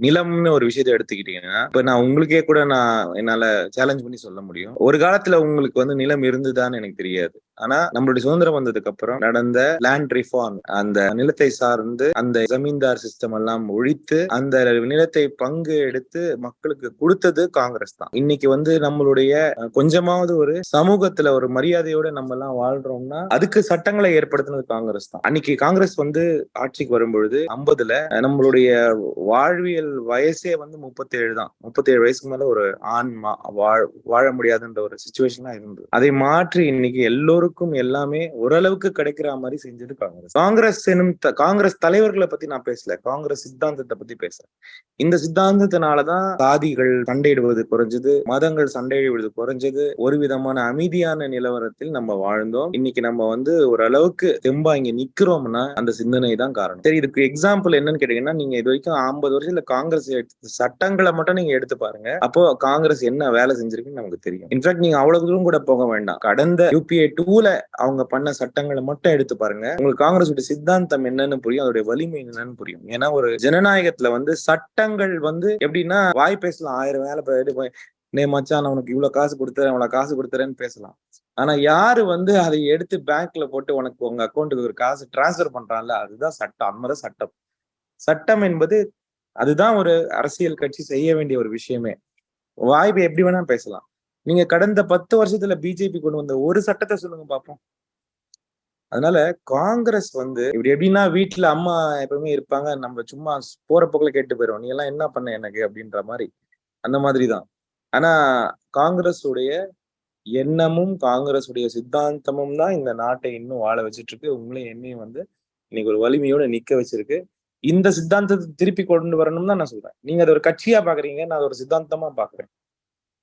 நிலம்னு ஒரு விஷயத்த எடுத்துக்கிட்டீங்கன்னா, இப்ப நான் உங்களுக்கே கூட என்னால சேலஞ்ச் பண்ணி சொல்ல முடியும். ஒரு காலத்துல உங்களுக்கு நிலம் இருந்ததான்னு எனக்கு தெரியாது. ஆனா நம்மளுடைய சுதந்திரம் வந்ததுக்கு அப்புறம் நடந்த லேண்ட் ரிஃபார்ம், அந்த நிலத்தை சார்ந்து அந்த ஜமீன்தார் சிஸ்டம் எல்லாம் ஒழித்து அந்த நிலத்தை பங்கு எடுத்து மக்களுக்கு கொடுத்தது காங்கிரஸ் தான். இன்னைக்கு நம்மளுடைய கொஞ்சமாவது ஒரு சமூகத்துல ஒரு மரியாதையோட நம்ம எல்லாம் வாழ்றோம்னா அதுக்கு சட்டங்களை ஏற்படுத்தினது காங்கிரஸ் தான். அன்னைக்கு காங்கிரஸ் ஆட்சிக்கு வரும்பொழுது 50ல நம்மளுடைய வாழ்வியல் வயசே 37 தான். 37 வயசுக்கு மேல ஒரு ஆண் வாழ முடியாதுன்ற ஒரு சிச்சுவேஷனா இருந்தது. அதை மாற்றி இன்னைக்கு எல்லோருக்கும் எல்லாமே ஓரளவுக்கு கிடைக்கிற மாதிரி செஞ்சது காங்கிரஸ். காங்கிரஸ் தலைவர்களை பத்தி நான் பேசல, காங்கிரஸ் சித்தாந்தத்தை பத்தி பேசுறேன். இந்த சித்தாந்தத்தினாலதான் சாதிகள் சண்டையிடுவது குறைஞ்சது, மதங்கள் சண்டையிடுவது குறைஞ்சது, ஒரு விதமான அமைதியான நிலவரத்தில் நம்ம வாழ்ந்தோம். இன்னைக்கு நம்ம ஓரளவுக்கு தெம்பா இங்க நிக்கிறோம்னா அந்த சிந்தனை தான் காரணம். சரி, இதுக்கு எக்ஸாம்பிள் என்னன்னு கேட்டீங்கன்னா, நீங்க இது வரைக்கும் 50 வருஷத்துல காங்கிரஸ் சட்டங்களை மட்டும் நீங்க எடுத்து பாருங்க. அப்போ காங்கிரஸ் என்ன வேலை செஞ்சிருக்குன்னு நமக்கு தெரியும். இன்ஃபேக்ட் நீங்க அவ்வளவு தூரம் கூட போக வேண்டாம். கடந்த UPA 2ல அவங்க பண்ண சட்டங்களை மட்டும் எடுத்து பாருங்க. உங்களுக்கு காங்கிரஸ் சித்தாந்தம் என்னன்னு புரியும், அதோட வலிமை என்னன்னு புரியும். ஏன்னா ஒரு ஜனநாயகத்துல சட்டங்கள் எப்படின்னா வாய் பேசலாம், 1000 வேலை நே மச்சான் நான் உனக்கு இவ்வளவு காசு கொடுத்துறேன், இவ்வளவு காசு கொடுத்துறேன்னு பேசலாம். ஆனா யாரு அதை எடுத்து பேங்க்ல போட்டு உனக்கு உங்க அக்கௌண்ட்டுக்கு ஒரு காசு டிரான்ஸ்பர் பண்றான்ல, அதுதான் சட்டம். அந்தமாதிரி சட்டம். சட்டம் என்பது அதுதான் ஒரு அரசியல் கட்சி செய்ய வேண்டிய ஒரு விஷயமே. வாய்ப்பு எப்படி வேணா பேசலாம். நீங்க கடந்த 10 வருஷத்துல பிஜேபி கொண்டு வந்த ஒரு சட்டத்தை சொல்லுங்க பாப்போம். அதனால காங்கிரஸ் இப்படி எப்படின்னா வீட்டுல அம்மா எப்பவுமே இருப்பாங்க, நம்ம சும்மா போற போக்குல கேட்டு போயிடும், நீ எல்லாம் என்ன பண்ண எனக்கு அப்படின்ற மாதிரி, அந்த மாதிரிதான். ஆனா காங்கிரஸ் உடைய எண்ணமும் காங்கிரஸ் உடைய சித்தாந்தமும் தான் இந்த நாட்டை இன்னும் வாழ வச்சிட்டு இருக்கு. உங்களையும் என்னையும் இன்னைக்கு ஒரு வலிமையோட நிக்க வச்சிருக்கு. இந்த சித்தாந்தத்தை திருப்பி கொண்டு வரணும்னு தான் நான் சொல்றேன். நீங்க அதை ஒரு கட்சியா பாக்குறீங்க, நான் அதை ஒரு சித்தாந்தமா பாக்குறேன்.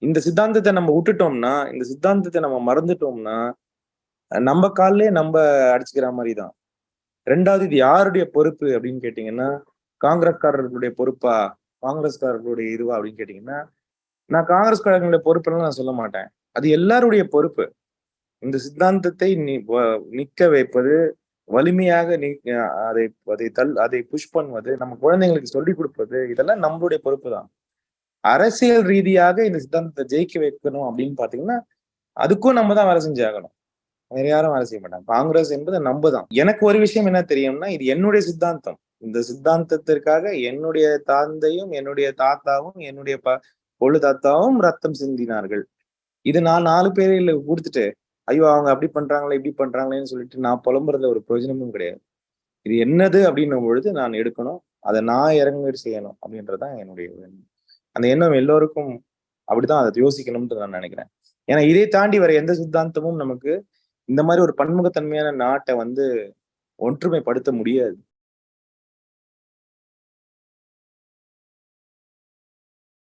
இந்த சித்தாந்தத்தை நம்ம விட்டுட்டோம்னா, இந்த சித்தாந்தத்தை நம்ம மறந்துட்டோம்னா நம்ம காலிலே நம்ம அடிச்சுக்கிற மாதிரிதான். ரெண்டாவது, இது யாருடைய பொறுப்பு அப்படின்னு கேட்டீங்கன்னா, காங்கிரஸ்காரர்களுடைய பொறுப்பா, காங்கிரஸ்காரர்களுடைய இதுவா அப்படின்னு கேட்டீங்கன்னா, நான் காங்கிரஸ்காரர்களுடைய பொறுப்புன்னு நான் சொல்ல மாட்டேன். அது எல்லாருடைய பொறுப்பு. இந்த சித்தாந்தத்தை நிக்க வைப்பது, வலிமையாக அதை புஷ் பண்ணுவது, நம்ம குழந்தைங்களுக்கு சொல்லிக் கொடுப்பது, இதெல்லாம் நம்மளுடைய பொறுப்பு தான். அரசியல் ரீதியாக இந்த சித்தாந்தத்தை ஜெயிக்க வைக்கணும் அப்படின்னு பாத்தீங்கன்னா, அதுக்கும் நம்ம தான் வேலை செஞ்சாகணும். வேற யாரும் வேலை செய்ய மாட்டாங்க. காங்கிரஸ் என்பது நம்ம தான். எனக்கு ஒரு விஷயம் என்ன தெரியும்னா, இது என்னுடைய சித்தாந்தம். இந்த சித்தாந்தத்திற்காக என்னுடைய தந்தையும் என்னுடைய தாத்தாவும் என்னுடைய கொள்ளு தாத்தாவும் ரத்தம் சிந்தினார்கள். இது நான் 4 பேரில் கொடுத்துட்டு, ஐயோ அவங்க அப்படி பண்றாங்களே இப்படி பண்றாங்களேன்னு சொல்லிட்டு நான் புலம்புறதுல ஒரு பிரயோஜனமும் கிடையாது. இது என்னது அப்படின்னும் பொழுது நான் எடுக்கணும், அதை நான் இறங்கி செய்யணும் அப்படின்றதுதான் என்னுடைய எண்ணம். அந்த எண்ணம் எல்லோருக்கும் அப்படிதான் அதை யோசிக்கணும்னு நான் நினைக்கிறேன். ஏன்னா இதை தாண்டி வர எந்த சித்தாந்தமும் நமக்கு இந்த மாதிரி ஒரு பன்முகத்தன்மையான நாட்டை ஒன்றுமைப்படுத்த முடியாது.